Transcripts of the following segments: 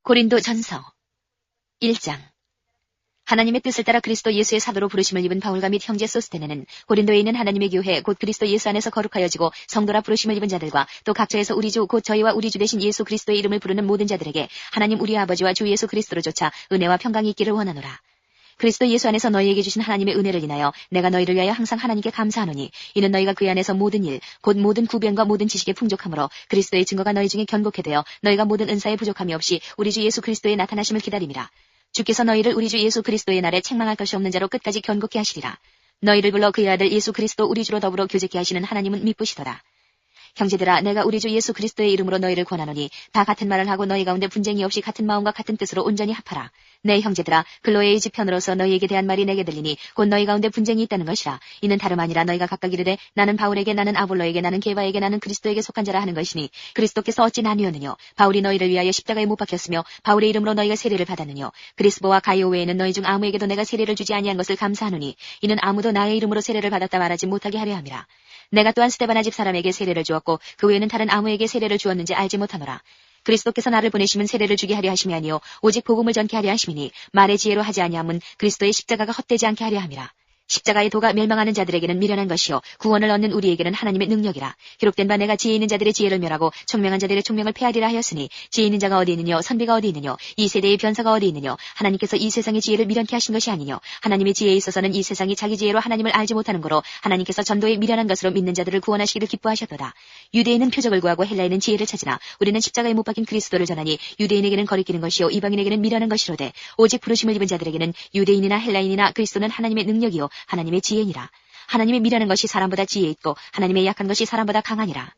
고린도 전서 1장. 하나님의 뜻을 따라 그리스도 예수의 사도로 부르심을 입은 바울과 및 형제 소스테네는 고린도에 있는 하나님의 교회 곧 그리스도 예수 안에서 거룩하여지고 성도라 부르심을 입은 자들과 또 각처에서 우리 주 곧 저희와 우리 주 되신 예수 그리스도의 이름을 부르는 모든 자들에게 하나님 우리 아버지와 주 예수 그리스도로조차 은혜와 평강이 있기를 원하노라. 그리스도 예수 안에서 너희에게 주신 하나님의 은혜를 인하여 내가 너희를 위하여 항상 하나님께 감사하노니 이는 너희가 그 안에서 모든 일 곧 모든 구변과 모든 지식에 풍족함으로 그리스도의 증거가 너희 중에 견고케 되어 너희가 모든 은사에 부족함이 없이 우리 주 예수 그리스도의 나타나심을 기다림이라. 주께서 너희를 우리 주 예수 그리스도의 날에 책망할 것이 없는 자로 끝까지 견고케 하시리라. 너희를 불러 그의 아들 예수 그리스도 우리 주로 더불어 교제케 하시는 하나님은 미쁘시도다. 형제들아, 내가 우리 주 예수 그리스도의 이름으로 너희를 권하노니 다 같은 말을 하고 너희 가운데 분쟁이 없이 같은 마음과 같은 뜻으로 온전히 합하라. 네, 형제들아, 글로에의 지편으로서 너희에게 대한 말이 내게 들리니 곧 너희 가운데 분쟁이 있다는 것이라. 이는 다름 아니라 너희가 각각 이르되 나는 바울에게, 나는 아볼로에게, 나는 게바에게, 나는 그리스도에게 속한 자라 하는 것이니 그리스도께서 어찌 나뉘었느뇨? 바울이 너희를 위하여 십자가에 못 박혔으며 바울의 이름으로 너희가 세례를 받았느뇨? 그리스보와 가이오 외에는 너희 중 아무에게도 내가 세례를 주지 아니한 것을 감사하노니 이는 아무도 나의 이름으로 세례를 받았다 말하지 못하게 하려 함이라. 내가 또한 스데바나 집 사람에게 세례를 주었고 그 외에는 다른 아무에게 세례를 주었는지 알지 못하노라. 그리스도께서 나를 보내시면 세례를 주게 하려 하심이 아니요 오직 복음을 전케 하려 하심이니 말의 지혜로 하지 아니함은 그리스도의 십자가가 헛되지 않게 하려 함이라. 십자가의 도가 멸망하는 자들에게는 미련한 것이요 구원을 얻는 우리에게는 하나님의 능력이라. 기록된 바 내가 지혜 있는 자들의 지혜를 멸하고 총명한 자들의 총명을 폐하리라 하였으니 지혜 있는 자가 어디 있느뇨? 선비가 어디 있느뇨? 이 세대의 변사가 어디 있느뇨? 하나님께서 이 세상의 지혜를 미련케 하신 것이 아니뇨? 하나님의 지혜에 있어서는 이 세상이 자기 지혜로 하나님을 알지 못하는 거로 하나님께서 전도에 미련한 것으로 믿는 자들을 구원하시기를 기뻐하셨도다. 유대인은 표적을 구하고 헬라인은 지혜를 찾으나 우리는 십자가에 못 박힌 그리스도를 전하니 유대인에게는 거리끼는 것이요 이방인에게는 미련한 것이로되 오직 부르심을 입은 자들에게는 유대인이나 헬라인이나 그리스도는 하나님의 능력이요 하나님의 지혜니라. 하나님의 미련한 것이 사람보다 지혜 있고 하나님의 약한 것이 사람보다 강하니라.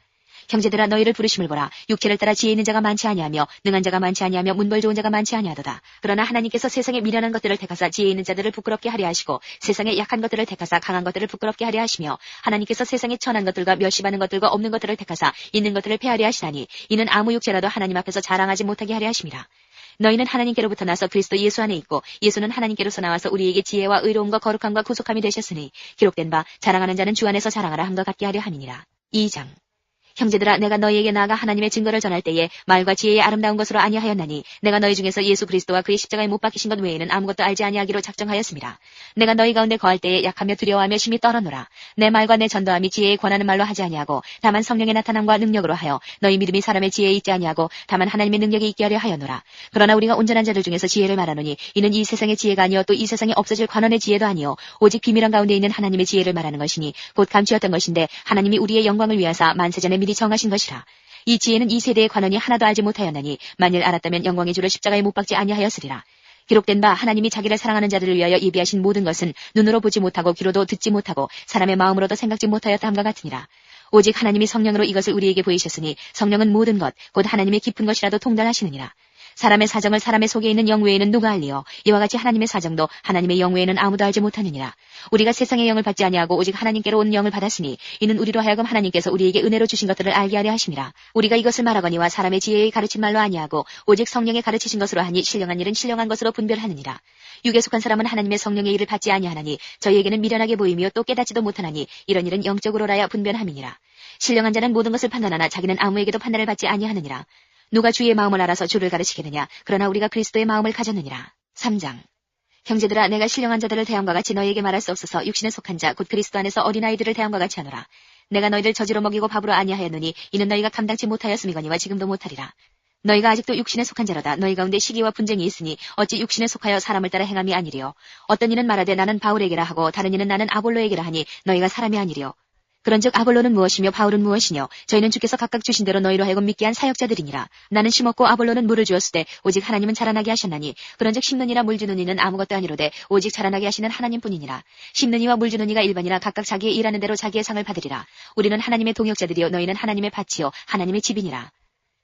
형제들아, 너희를 부르심을 보라. 육체를 따라 지혜 있는 자가 많지 아니하며 능한 자가 많지 아니하며 문벌 좋은 자가 많지 아니하도다. 그러나 하나님께서 세상에 미련한 것들을 택하사 지혜 있는 자들을 부끄럽게 하려 하시고 세상에 약한 것들을 택하사 강한 것들을 부끄럽게 하려 하시며 하나님께서 세상에 천한 것들과 멸시받는 것들과 없는 것들을 택하사 있는 것들을 폐하려 하시나니 이는 아무 육체라도 하나님 앞에서 자랑하지 못하게 하려 하심이라. 너희는 하나님께로부터 나서 그리스도 예수 안에 있고 예수는 하나님께로서 나와서 우리에게 지혜와 의로움과 거룩함과 구속함이 되셨으니 기록된 바 자랑하는 자는 주 안에서 자랑하라 함과 같게 하려 함이니라. 2장. 형제들아, 내가 너희에게 나아가 하나님의 증거를 전할 때에 말과 지혜의 아름다운 것으로 아니하였나니 내가 너희 중에서 예수 그리스도와 그의 십자가에 못 박히신 것 외에는 아무것도 알지 아니하기로 작정하였습니다. 내가 너희 가운데 거할 때에 약하며 두려워하며 심히 떨어노라. 내 말과 내 전도함이 지혜에 권하는 말로 하지 아니하고 다만 성령의 나타남과 능력으로 하여 너희 믿음이 사람의 지혜에 있지 아니하고 다만 하나님의 능력에 있게 하려 하여노라. 그러나 우리가 온전한 자들 중에서 지혜를 말하노니 이는 이 세상의 지혜가 아니요 또 이 세상에 없어질 관원의 지혜도 아니요 오직 비밀한 가운데 있는 하나님의 지혜를 말하는 것이니 곧 감추었던 것인데 하나님이 우리의 영광을 위하사 만세전에 미리 정하신 것이라. 이 지혜는 이 세대의 관원이 하나도 알지 못하였나니 만일 알았다면 영광의 주를 십자가에 못 박지 아니하였으리라. 기록된 바 하나님이 자기를 사랑하는 자들을 위하여 예비하신 모든 것은 눈으로 보지 못하고 귀로도 듣지 못하고 사람의 마음으로도 생각지 못하였다 함과 같으니라. 오직 하나님이 성령으로 이것을 우리에게 보이셨으니 성령은 모든 것 곧 하나님의 깊은 것이라도 통달하시느니라. 사람의 사정을 사람의 속에 있는 영 외에는 누가 알리요? 이와 같이 하나님의 사정도 하나님의 영 외에는 아무도 알지 못하느니라. 우리가 세상의 영을 받지 아니하고 오직 하나님께로 온 영을 받았으니 이는 우리로 하여금 하나님께서 우리에게 은혜로 주신 것들을 알게 하려 하심이라. 우리가 이것을 말하거니와 사람의 지혜에 가르친 말로 아니하고 오직 성령에 가르치신 것으로 하니 신령한 일은 신령한 것으로 분별하느니라. 육에 속한 사람은 하나님의 성령의 일을 받지 아니하나니 저희에게는 미련하게 보이며 또 깨닫지도 못하나니 이런 일은 영적으로라야 분별함이니라. 신령한 자는 모든 것을 판단하나 자기는 아무에게도 판단을 받지 아니하느니라. 누가 주의 마음을 알아서 주를 가르치겠느냐? 그러나 우리가 그리스도의 마음을 가졌느니라. 3장. 형제들아, 내가 신령한 자들을 대함과 같이 너희에게 말할 수 없어서 육신에 속한 자 곧 그리스도 안에서 어린아이들을 대함과 같이 하노라. 내가 너희를 저지로 먹이고 밥으로 아니하였노니 이는 너희가 감당치 못하였음이거니와 지금도 못하리라. 너희가 아직도 육신에 속한 자로다. 너희 가운데 시기와 분쟁이 있으니 어찌 육신에 속하여 사람을 따라 행함이 아니리요. 어떤 이는 말하되 나는 바울에게라 하고 다른 이는 나는 아볼로에게라 하니 너희가 사람이 아니리요. 그런즉 아볼로는 무엇이며 바울은 무엇이뇨? 저희는 주께서 각각 주신 대로 너희로 하여금 믿게 한 사역자들이니라. 나는 심었고 아볼로는 물을 주었으되 오직 하나님은 자라나게 하셨나니 그런즉 심는 이나 물 주는 이는 아무것도 아니로되 오직 자라나게 하시는 하나님뿐이니라. 심는 이와 물 주는 이가 일반이나 각각 자기의 일하는 대로 자기의 상을 받으리라. 우리는 하나님의 동역자들이요 너희는 하나님의 밭이요 하나님의 집이니라.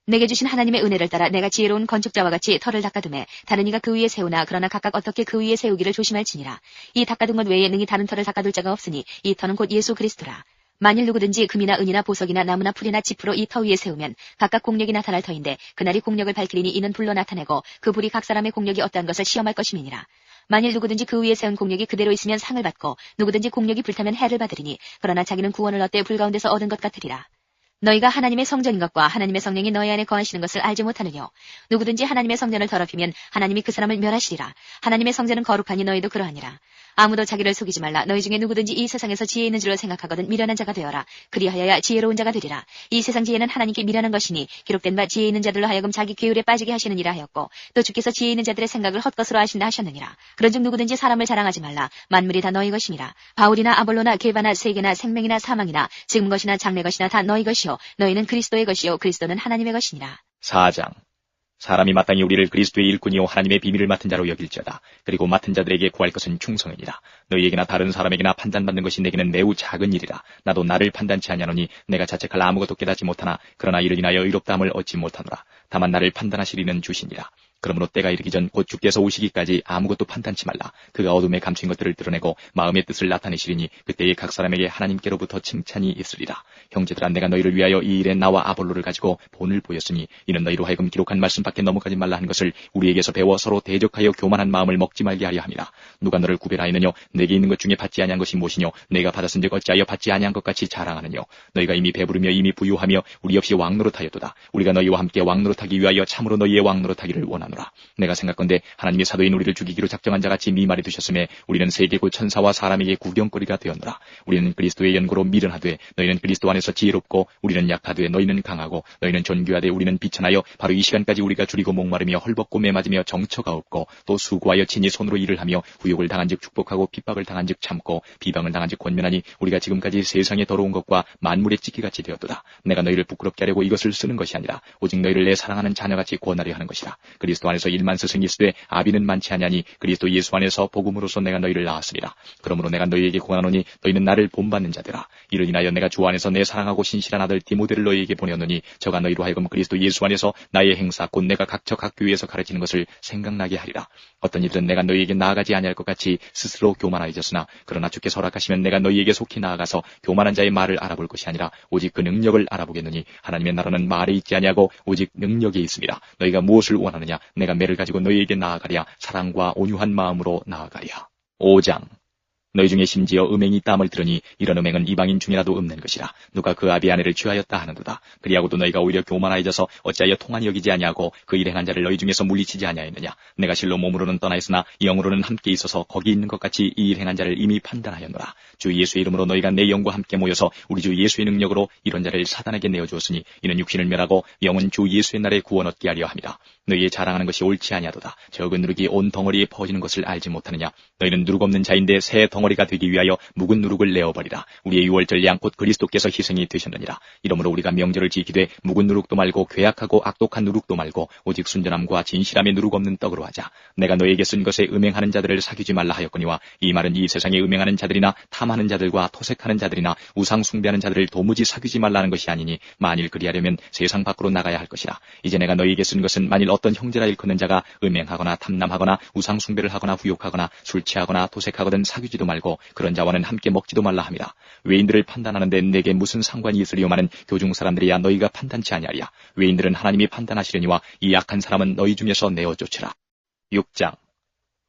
내게 주신 하나님의 은혜를 따라 내가 지혜로운 건축자와 같이 터를 닦아두매 다른 이가 그 위에 세우나 그러나 각각 어떻게 그 위에 세우기를 조심할지니라. 이 닦아둔 것 외에 능히 다른 터를 닦아둘 자가 없으니 이 터는 곧 예수 그리스도라. 만일 누구든지 금이나 은이나 보석이나 나무나 풀이나 지프로 이 터 위에 세우면 각각 공력이 나타날 터인데 그날이 공력을 밝히리니 이는 불로 나타내고 그 불이 각 사람의 공력이 어떠한 것을 시험할 것임이니라. 만일 누구든지 그 위에 세운 공력이 그대로 있으면 상을 받고 누구든지 공력이 불타면 해를 받으리니 그러나 자기는 구원을 얻되 불 가운데서 얻은 것 같으리라. 너희가 하나님의 성전인 것과 하나님의 성령이 너희 안에 거하시는 것을 알지 못하느뇨. 누구든지 하나님의 성전을 더럽히면 하나님이 그 사람을 멸하시리라. 하나님의 성전은 거룩하니 너희도 그러하니라. 아무도 자기를 속이지 말라. 너희 중에 누구든지 이 세상에서 지혜 있는 줄로 생각하거든 미련한 자가 되어라. 그리하여야 지혜로운 자가 되리라. 이 세상 지혜는 하나님께 미련한 것이니 기록된 바 지혜 있는 자들로 하여금 자기 계율에 빠지게 하시느니라 하였고, 또 주께서 지혜 있는 자들의 생각을 헛것으로 하신다 하셨느니라. 그런즉 누구든지 사람을 자랑하지 말라. 만물이 다 너희 것이니라. 바울이나 아볼로나 게바나 세계나 생명이나 사망이나 지금 것이나 장래 것이나 다 너희 것이요 너희는 그리스도의 것이요 그리스도는 하나님의 것이니라. 4장. 사람이 마땅히 우리를 그리스도의 일꾼이요 하나님의 비밀을 맡은 자로 여길지어다. 그리고 맡은 자들에게 구할 것은 충성이니라. 너희에게나 다른 사람에게나 판단받는 것이 내게는 매우 작은 일이라. 나도 나를 판단치 아니하노니 내가 자책할 아무것도 깨닫지 못하나 그러나 이를 인하여 의롭다함을 얻지 못하노라. 다만 나를 판단하시리는 주시니라. 그러므로 때가 이르기 전 곧 주께서 오시기까지 아무것도 판단치 말라. 그가 어둠에 감춘 것들을 드러내고 마음의 뜻을 나타내시리니 그때에 각 사람에게 하나님께로부터 칭찬이 있으리라. 형제들아, 내가 너희를 위하여 이 일에 나와 아볼로를 가지고 본을 보였으니 이는 너희로 하여금 기록한 말씀밖에 넘어가지 말라 한 것을 우리에게서 배워 서로 대적하여 교만한 마음을 먹지 말게 하려 함이라. 누가 너를 구별하였느뇨? 내게 있는 것 중에 받지 아니한 것이 무엇이뇨? 내가 받았은즉 어찌하여 받지 아니한 것 같이 자랑하느뇨? 너희가 이미 배부르며 이미 부유하며 우리 없이 왕노릇하였도다. 우리가 너희와 함께 왕노릇하기 위하여 참으로 너희의 왕노릇하기를 원하노라. 내가 생각건대 하나님이 사도인 우리를 죽이기로 작정한 자같이 미말이 두셨음에 우리는 세계 곧 천사와 사람에게 구경거리가 되었노라. 우리는 그리스도의 연고로 미련하되 너희는 그리스도 안에서 지혜롭고 우리는 약하되 너희는 강하고 너희는 존귀하되 우리는 비천하여 바로 이 시간까지 우리가 줄이고 목마르며 헐벗고 매맞으며 정처가 없고 또 수고하여 친히 손으로 일을 하며 후욕을 당한즉 축복하고 핍박을 당한즉 참고 비방을 당한즉 권면하니 우리가 지금까지 세상에 더러운 것과 만물의 찢기같이 되었도다. 내가 너희를 부끄럽게 하려고 이것을 쓰는 것이 아니라 오직 너희를 내 사랑하는 자녀같이 구원하려 하는 것이라. 그리스도 안에서 일만 스승이 있으되 아비는 많지 아니하니 그리스도 예수 안에서 복음으로서 내가 너희를 낳았으리라. 그러므로 내가 너희에게 공언하노니 너희는 나를 본받는 자들아. 이를 인하여 내가 주 안에서 내 사랑하고 신실한 아들 디모데를 너희에게 보내었노니 저가 너희로 하여금 그리스도 예수 안에서 나의 행사 곧 내가 각처 각 교회에서 가르치는 것을 생각나게 하리라. 어떤 이들은 내가 너희에게 나아가지 아니할 것 같이 스스로 교만하여졌으나 그러나 주께서 허락하시면 내가 너희에게 속히 나아가서 교만한 자의 말을 알아볼 것이 아니라 오직 그 능력을 알아보겠노니 하나님의 나라는 말에 있지 아니하고 오직 능력에 있습니다. 너희가 무엇을 원하느냐? 내가 매를 가지고 너희에게 나아가랴. 사랑과 온유한 마음으로 나아가랴. 5장. 너희 중에 심지어 음행이 있다함을 들으니 이런 음행은 이방인 중이라도 없는 것이라. 누가 그 아비 아내를 취하였다 하는도다. 그리하고도 너희가 오히려 교만하여져서 어찌하여 통한이 여기지 아니하고 그 일 행한 자를 너희 중에서 물리치지 아니하였느냐. 내가 실로 몸으로는 떠나 있으나 영으로는 함께 있어서 거기 있는 것 같이 이 일 행한 자를 이미 판단하였노라. 주 예수의 이름으로 너희가 내 영과 함께 모여서 우리 주 예수의 능력으로 이런 자를 사단에게 내어주었으니 이는 육신을 멸하고 영은 주 예수의 날에 구원 얻게 하려 함이라. 너희의 자랑하는 것이 옳지 아니하도다. 적은 누룩이 온 덩어리에 퍼지는 것을 알지 못하느냐. 너희는 누룩 없는 자인데 새 덩어리가 되기 위하여 묵은 누룩을 내어버리라. 우리의 유월절 양 곧 그리스도께서 희생이 되셨느니라. 이러므로 우리가 명절을 지키되 묵은 누룩도 말고 괴악하고 악독한 누룩도 말고 오직 순전함과 진실함의 누룩 없는 떡으로 하자. 내가 너에게 쓴 것에 음행하는 자들을 사귀지 말라 하였거니와 이 말은 이 세상에 음행하는 자들이나 탐하는 자들과 토색하는 자들이나 우상 숭배하는 자들을 도무지 사귀지 말라는 것이 아니니 만일 그리하려면 세상 밖으로 나가야 할 것이라. 이제 내가 너에게 쓴 것은 만일 어떤 형제라 일컫는 자가 음행하거나 탐남하거나 우상 숭배를 하거나 후욕하거나 술 취하거나 토색하거든 사귀지도 말고 그런 자와는 함께 먹지도 말라 함이라. 외인들을 판단하는데 내게 무슨 상관이 있으리요마는 교중 사람들이야 너희가 판단치 아니하리야. 외인들은 하나님이 판단하시려니와 이 악한 사람은 너희 중에서 내어 쫓으라. 6장.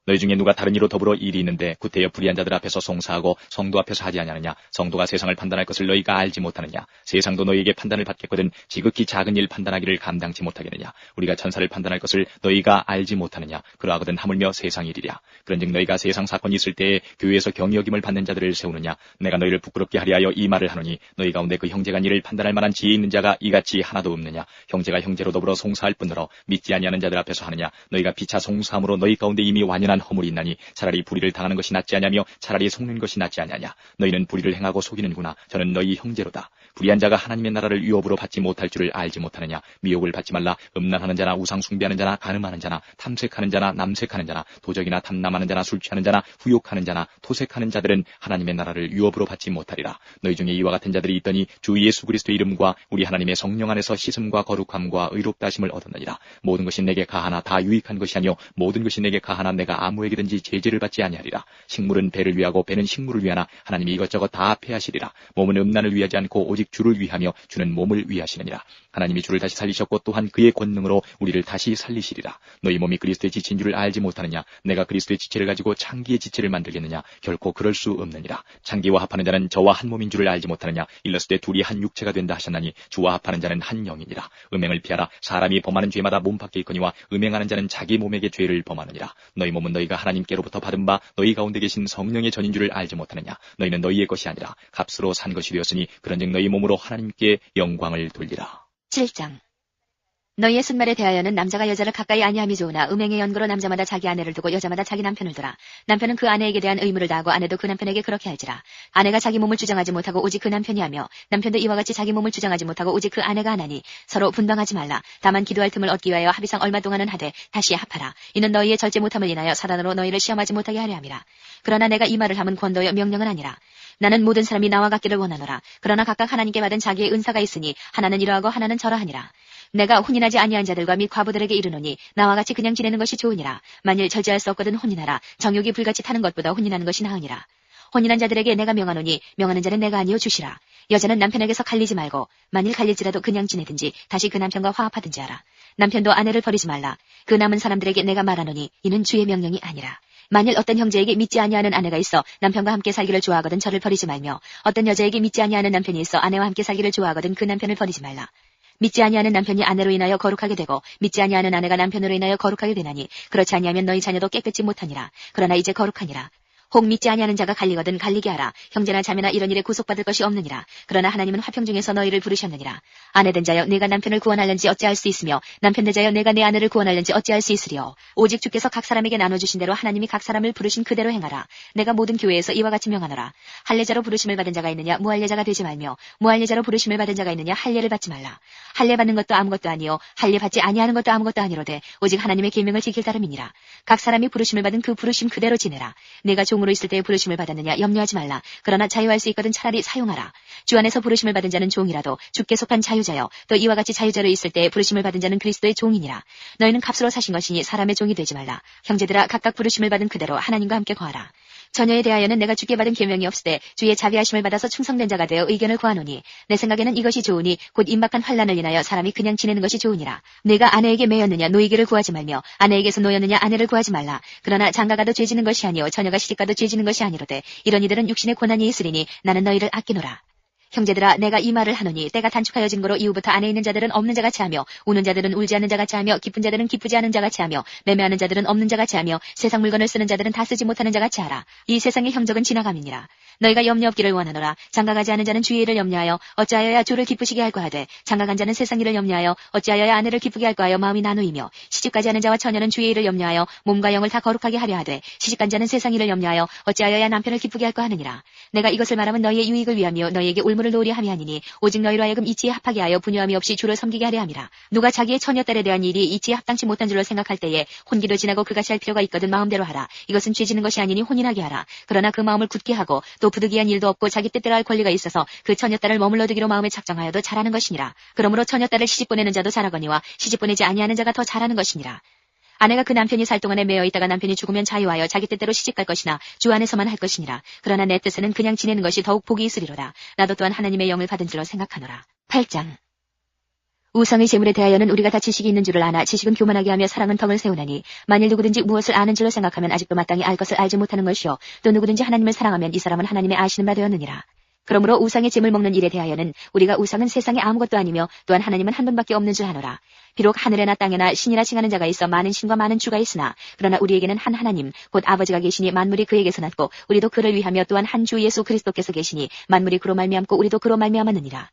너희 중에 누가 다른 이로 더불어 일이 있는데 구태여 불의한 자들 앞에서 송사하고 성도 앞에서 하지 아니하느냐. 성도가 세상을 판단할 것을 너희가 알지 못하느냐. 세상도 너희에게 판단을 받겠거든 지극히 작은 일 판단하기를 감당치 못하겠느냐. 우리가 천사를 판단할 것을 너희가 알지 못하느냐. 그러하거든 하물며 세상 일이랴. 그런즉 너희가 세상 사건이 있을 때에 교회에서 경히 여김을 받는 자들을 세우느냐. 내가 너희를 부끄럽게 하려 하여 이 말을 하노니 너희 가운데 그 형제간 일을 판단할 만한 지혜 있는 자가 이같이 하나도 없느냐. 형제가 형제로 더불어 송사할 뿐더러 믿지 아니하는 자들 앞에서 하느냐. 너희가 피차 송사함으로 너희 가운데 이미 완연한 허물이 있나니 차라리 불의를 당하는 것이 낫지 아니하며 차라리 속는 것이 낫지 아니하냐. 너희는 불의를 행하고 속이는구나. 저는 너희 형제로다. 불의한 자가 하나님의 나라를 유업으로 받지 못할 줄을 알지 못하느냐. 미혹을 받지 말라. 음란하는 자나 우상 숭배하는 자나 간음하는 자나 탐색하는 자나 남색하는 자나 도적이나 탐남하는 자나 술 취하는 자나 후욕하는 자나 토색하는 자들은 하나님의 나라를 유업으로 받지 못하리라. 너희 중에 이와 같은 자들이 있더니 주 예수 그리스도의 이름과 우리 하나님의 성령 안에서 씻음과 거룩함과 의롭다 하심을 얻었느니라. 모든 것이 내게 가하나 다 유익한 것이 아니요 모든 것이 내게 가하나 내가 아무에게든지 제재를 받지 아니하리라. 식물은 배를 위하고 배는 식물을 위하나 하나님이 이것저것 다 폐하시리라. 몸은 음란을 위하지 않고 오직 주를 위하며 주는 몸을 위하시느니라. 하나님이 주를 다시 살리셨고 또한 그의 권능으로 우리를 다시 살리시리라. 너희 몸이 그리스도의 지체인 줄을 알지 못하느냐? 내가 그리스도의 지체를 가지고 창기의 지체를 만들겠느냐? 결코 그럴 수 없느니라. 창기와 합하는 자는 저와 한 몸인 줄을 알지 못하느냐? 일렀을 때 둘이 한 육체가 된다 하셨나니 주와 합하는 자는 한 영이니라. 음행을 피하라. 사람이 범하는 죄마다 몸 밖에 있거니와 음행하는 자는 자기 몸에게 죄를 범하느니라. 너희 몸은 너희가 하나님께로부터 받은 바 너희 가운데 계신 성령의 전인 줄을 알지 못하느냐? 너희는 너희의 것이 아니라 값으로 산 것이 되었으니 그런즉 너희 몸으로 하나님께 영광을 돌리라. 7장. 너희의 순말에 대하여는 남자가 여자를 가까이 아니함이 좋으나 음행의 연고로 남자마다 자기 아내를 두고 여자마다 자기 남편을 두라. 남편은 그 아내에게 대한 의무를 다하고 아내도 그 남편에게 그렇게 할지라. 아내가 자기 몸을 주장하지 못하고 오직 그 남편이 하며 남편도 이와 같이 자기 몸을 주장하지 못하고 오직 그 아내가 하나니 서로 분방하지 말라. 다만 기도할 틈을 얻기 위하여 합의상 얼마 동안은 하되 다시 합하라. 이는 너희의 절제 못함을 인하여 사단으로 너희를 시험하지 못하게 하려 함이라. 그러나 내가 이 말을 함은 권도여 명령은 아니라. 나는 모든 사람이 나와 같기를 원하노라. 그러나 각각 하나님께 받은 자기의 은사가 있으니 하나는 이러하고 하나는 저러하니라. 내가 혼인하지 아니한 자들과 및 과부들에게 이르노니 나와 같이 그냥 지내는 것이 좋으니라. 만일 절제할 수 없거든 혼인하라. 정욕이 불같이 타는 것보다 혼인하는 것이 나으니라. 혼인한 자들에게 내가 명하노니 명하는 자는 내가 아니요 주시라. 여자는 남편에게서 갈리지 말고 만일 갈릴지라도 그냥 지내든지 다시 그 남편과 화합하든지 하라. 남편도 아내를 버리지 말라. 그 남은 사람들에게 내가 말하노니 이는 주의 명령이 아니라. 만일 어떤 형제에게 믿지 아니하는 아내가 있어 남편과 함께 살기를 좋아하거든 저를 버리지 말며 어떤 여자에게 믿지 아니하는 남편이 있어 아내와 함께 살기를 좋아하거든 그 남편을 버리지 말라. 믿지 아니하는 남편이 아내로 인하여 거룩하게 되고 믿지 아니하는 아내가 남편으로 인하여 거룩하게 되나니 그렇지 아니하면 너희 자녀도 깨끗이 못하니라. 그러나 이제 거룩하니라. 혹 믿지 아니하는 자가 갈리거든 갈리게 하라. 형제나 자매나 이런 일에 구속받을 것이 없느니라. 그러나 하나님은 화평 중에서 너희를 부르셨느니라. 아내된 자여 내가 남편을 구원하려는지 어찌할 수 있으며 남편된 자여 내가 내 아내를 구원하려는지 어찌할 수 있으리요. 오직 주께서 각 사람에게 나눠주신 대로 하나님이 각 사람을 부르신 그대로 행하라. 내가 모든 교회에서 이와 같이 명하노라. 할례자로 부르심을 받은 자가 있느냐 무할례자가 되지 말며 무할례자로 부르심을 받은 자가 있느냐 할례를 받지 말라. 할례 받는 것도 아무것도 아니요 할례 받지 아니하는 것도 아무것도 아니로되 오직 하나님의 계명을 지킬 따름이니라. 각 사람이 부르심을 받은 그 부르심 그대로 지내라. 내가 종으로 있을 때에 부르심을 받았느냐 염려하지 말라. 그러나 자유할 수 있거든 차라리 사용하라. 주 안에서 부르심을 받은 자는 종이라도 주께 속한 자유자여 또 이와 같이 자유자로 있을 때에 부르심을 받은 자는 그리스도의 종이니라. 너희는 값으로 사신 것이니 사람의 종이 되지 말라. 형제들아 각각 부르심을 받은 그대로 하나님과 함께 거하라. 처녀에 대하여는 내가 주께 받은 계명이 없을 때 주의 자비하심을 받아서 충성된 자가 되어 의견을 구하노니 내 생각에는 이것이 좋으니 곧 임박한 환난을 인하여 사람이 그냥 지내는 것이 좋으니라. 내가 아내에게 매였느냐 노이기를 구하지 말며 아내에게서 노였느냐 아내를 구하지 말라. 그러나 장가가도 죄지는 것이 아니요 처녀가 시집가도 죄지는 것이 아니로되 이런 이들은 육신의 고난이 있으리니 나는 너희를 아끼노라. 형제들아 내가 이 말을 하노니 때가 단축하여진 거로 이후부터 안에 있는 자들은 없는 자같이 하며 우는 자들은 울지 않는 자같이 하며 기쁜 자들은 기쁘지 않은 자같이 하며 매매하는 자들은 없는 자같이 하며 세상 물건을 쓰는 자들은 다 쓰지 못하는 자같이 하라. 이 세상의 형적은 지나감이니라. 너희가 염려 없기를 원하노라. 장가가지 않은 자는 주의 일을 염려하여 어찌하여야 주를 기쁘시게 할까 하되 장가간 자는 세상 일을 염려하여 어찌하여야 아내를 기쁘게 할까 하여 마음이 나누이며 시집가지 않은 자와 처녀는 주의 일을 염려하여 몸과 영을 다 거룩하게 하려 하되 시집간 자는 세상 일을 염려하여 어찌하여야 남편을 기쁘게 할까 하느니라. 내가 이것을 말하면 너희의 유익을 위하며 너희에게 울물을 놓으려 함이 아니니 오직 너희로 하여금 이치에 합하게 하여 분유함이 없이 주를 섬기게 하려 함이라. 누가 자기의 처녀딸에 대한 일이 이치에 합당치 못한 줄로 생각할 때에 혼기도 지나고 그같이 할 필요가 있거든 마음대로 하라. 이것은 죄지는 것이 아니니 혼인하게 하라. 그러나 그 마음을 굳게 하고 또 부득이한 일도 없고 자기 뜻대로 할 권리가 있어서 그 처녀딸을 머물러 두기로 마음에 작정하여도 잘하는 것이니라. 그러므로 처녀딸을 시집 보내는 자도 잘하거니와 시집 보내지 아니하는 자가 더 잘하는 것이니라. 아내가 그 남편이 살 동안에 매어 있다가 남편이 죽으면 자유하여 자기 뜻대로 시집갈 것이나 주 안에서만 할 것이니라. 그러나 내 뜻에는 그냥 지내는 것이 더욱 복이 있으리로다. 나도 또한 하나님의 영을 받은 줄로 생각하노라. 8장. 우상의 재물에 대하여는 우리가 다 지식이 있는 줄을 아나 지식은 교만하게 하며 사랑은 덕을 세우나니 만일 누구든지 무엇을 아는 줄로 생각하면 아직도 마땅히 알 것을 알지 못하는 것이요 또 누구든지 하나님을 사랑하면 이 사람은 하나님의 아시는 바 되었느니라. 그러므로 우상의 재물 먹는 일에 대하여는 우리가 우상은 세상에 아무것도 아니며 또한 하나님은 한 분밖에 없는 줄 아노라. 비록 하늘에나 땅에나 신이라 칭하는 자가 있어 많은 신과 많은 주가 있으나 그러나 우리에게는 한 하나님 곧 아버지가 계시니 만물이 그에게서 났고 우리도 그를 위하며 또한 한 주 예수 그리스도께서 계시니 만물이 그로 말미암고 우리도 그로 말미암았느니라.